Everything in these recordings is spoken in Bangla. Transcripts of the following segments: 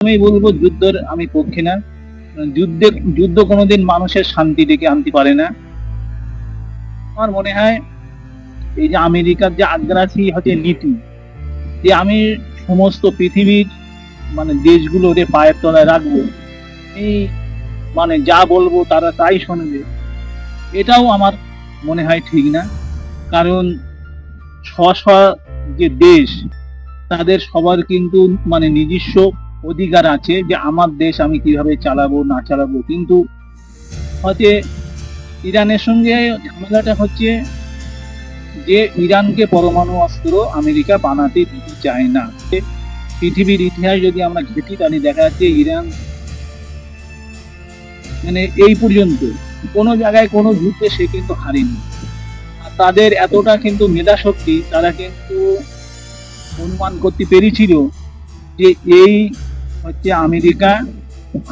আমি বলবো যুদ্ধের আমি পক্ষে না। যুদ্ধ কোনোদিন মানুষের শান্তি ডেকে আনতে পারে না। আমার মনে হয় এই যে আমেরিকার যে আগ্রাসী হচ্ছে নীতি, যে আমি সমস্ত পৃথিবীর দেশগুলোর পায়ের তলায় রাখবো, এই যা বলবো তারা তাই শুনবে, এটাও আমার মনে হয় ঠিক না। কারণ স্ব যে দেশ, তাদের সবার কিন্তু নিজস্ব অধিকার আছে যে আমার দেশ আমি কিভাবে চালাবো না চালাবো। কিন্তু হচ্ছে ইরানের সঙ্গে ঝামেলাটা হচ্ছে যে ইরানকে পরমাণু অস্ত্র আমেরিকা বানাতে দিতে চায় না। পৃথিবীর ইতিহাস যদি আমরা ঘেঁটি তাহলে দেখা যাচ্ছে ইরান এই পর্যন্ত কোনো জায়গায় কোনো যুদ্ধে সে কিন্তু হারেনি। আর তাদের এতটা কিন্তু মেধা শক্তি, তারা কিন্তু অনুমান করতে পেরেছিল যে এই হচ্ছে আমেরিকা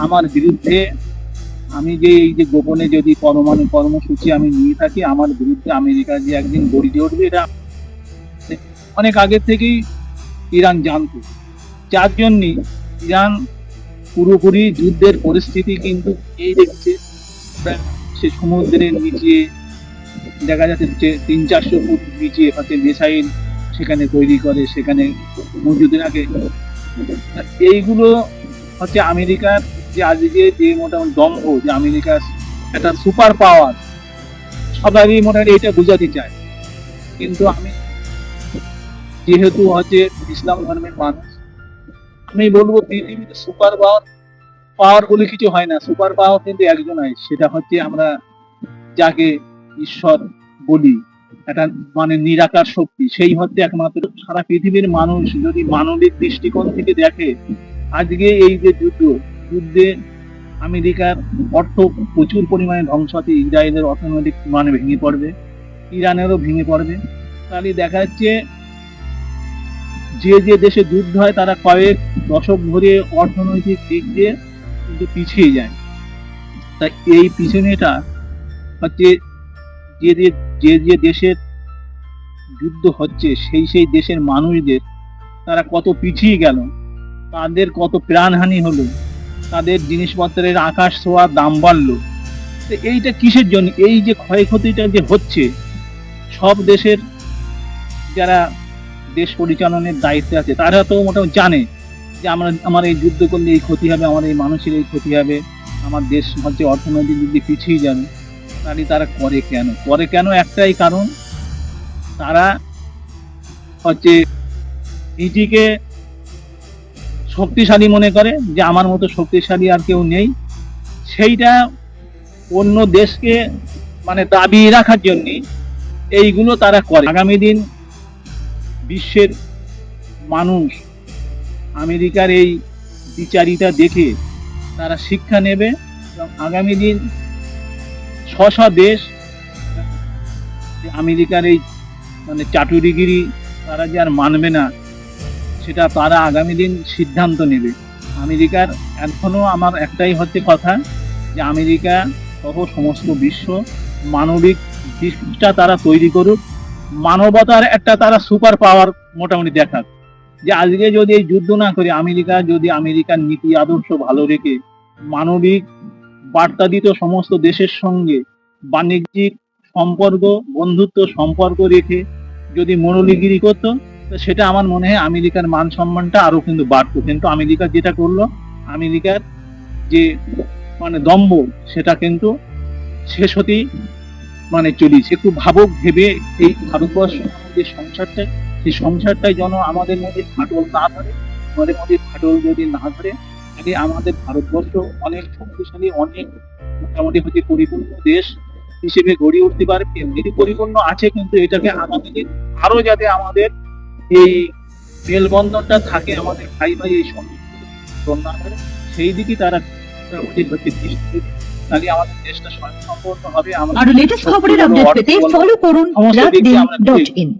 আমার বিরুদ্ধে, আমি যে এই যে গোপনে যদি পরমাণু কর্মসূচি আমি নিয়ে থাকি, আমার বিরুদ্ধে আমেরিকা যে একদিন গড়িয়ে উঠবে, এটা অনেক আগে থেকেই ইরান জানত। যার জন্য ইরান পুরোপুরি যুদ্ধের পরিস্থিতি কিন্তু এই দেখছে। সে সমুদ্রের নিচে দেখা যাচ্ছে 300-400 ফুট নিচে হচ্ছে মিসাইল সেখানে তৈরি করে, সেখানে মজুদ রাখে। এইগুলো হচ্ছে আমেরিকার যে আজকে যে মোটামুটি দম্ভ, যে আমেরিকার একটা সুপার পাওয়ার, সবারই মোটামুটি এটা বোঝাতে চায়। কিন্তু আমি যেহেতু হচ্ছে ইসলাম ধর্মের মানুষ, আমি বলবো পৃথিবীতে সুপার পাওয়ার বলে কিছু হয় না। সুপার পাওয়ার কিন্তু একজন হয়, সেটা হচ্ছে আমরা যাকে ঈশ্বর বলি, একটা নিরাকার শক্তি, সেই হচ্ছে একমাত্র। সারা পৃথিবীর মানুষ যদি মানবিক দৃষ্টিকোণ থেকে দেখে, আজকে এই যে যুদ্ধে আমেরিকার অর্থ প্রচুর পরিমাণে ধ্বংস হচ্ছে, ইসরায়েলের অর্থনৈতিক ভেঙে পড়বে, ইরানেরও ভেঙে পড়বে। তাহলে দেখা যাচ্ছে যে যে দেশে যুদ্ধ হয় তারা কয়েক দশক ধরে অর্থনৈতিক দিক দিয়ে কিন্তু পিছিয়ে যায়। তাই এই পিছনেটা হচ্ছে যে যে যে দেশের যুদ্ধ হচ্ছে, সেই দেশের মানুষদের তারা কত পিছিয়ে গেল, তাদের কত প্রাণহানি হলো, তাদের জিনিসপত্রের আকাশ ছোঁয়া দাম বাড়লো। তো এইটা কিসের জন্য? এই যে ক্ষয়ক্ষতিটা যে হচ্ছে, সব দেশের যারা দেশ পরিচালনের দায়িত্বে আছে তারা তো মোটামুটি জানে যে আমার এই যুদ্ধ করলে এই ক্ষতি হবে, আমার এই মানুষের এই ক্ষতি হবে, আমার দেশ হচ্ছে অর্থনৈতিক দিক দিয়ে পিছিয়ে যাবে। তাহলে তারা করে কেন? একটাই কারণ, তারা হচ্ছে নিজেকে শক্তিশালী মনে করে, যে আমার মতো শক্তিশালী আর কেউ নেই। সেইটা অন্য দেশকে দাবিয়ে রাখার জন্য এইগুলো তারা করে। আগামী দিন বিশ্বের মানুষ আমেরিকার এই বিচারিতা দেখে তারা শিক্ষা নেবে, এবং আগামী দিন স্ব দেশ আমেরিকার এই চাটুরিগিরি তারা যে আর মানবে না, সেটা তারা আগামী দিন সিদ্ধান্ত নেবে। আমেরিকার এখনো আমার একটাই হচ্ছে কথা, যে আমেরিকা সহ সমস্ত বিশ্ব মানবিক দিকটা তারা তৈরি করুক, মানবতার একটা তারা সুপার পাওয়ার মোটামুটি দেখাক। যে আজকে যদি এই যুদ্ধ না করে আমেরিকা যদি আমেরিকার নীতি আদর্শ ভালো রেখে মানবিক বার্তা দিত সমস্ত দেশের সঙ্গে, বাণিজ্যিক সম্পর্ক, বন্ধুত্ব সম্পর্ক রেখে যদি মনোলিগিরি করতো, সেটা আমার মনে হয় আমেরিকার মান সম্মানটা আরো কিন্তু বাড়তো। কিন্তু আমেরিকা যেটা করলো, আমেরিকার যে দম্ভ, সেটা কিন্তু শেষ হতেই চলেছে। একটু ভাবুক ভেবে এই ভারতবর্ষ যে সংসারটা, সেই সংসারটাই যেন আমাদের মধ্যে ফাটল না ধরে। আমাদের মধ্যে ফাটল যদি না ধরে, তাহলে আমাদের ভারতবর্ষ অনেক শক্তিশালী, অনেক মোটামুটি হচ্ছে পরিপূর্ণ দেশ হিসেবে গড়ে উঠতে পারবে। এমনি পরিপূর্ণ আছে, কিন্তু এটাকে আগামী দিন আরো যাতে আমাদের এই মেলবন্ধনটা থাকে, আমাদের ভাই এই না করে, সেই দিকে তারা উচিত হচ্ছে দৃষ্টি, তাহলে আমাদের দেশটা স্বয়ংসম্পূর্ণ হবে। আরো লেটেস্ট খবরের আপডেট পেতে ফলো করুন রাতদিন.in।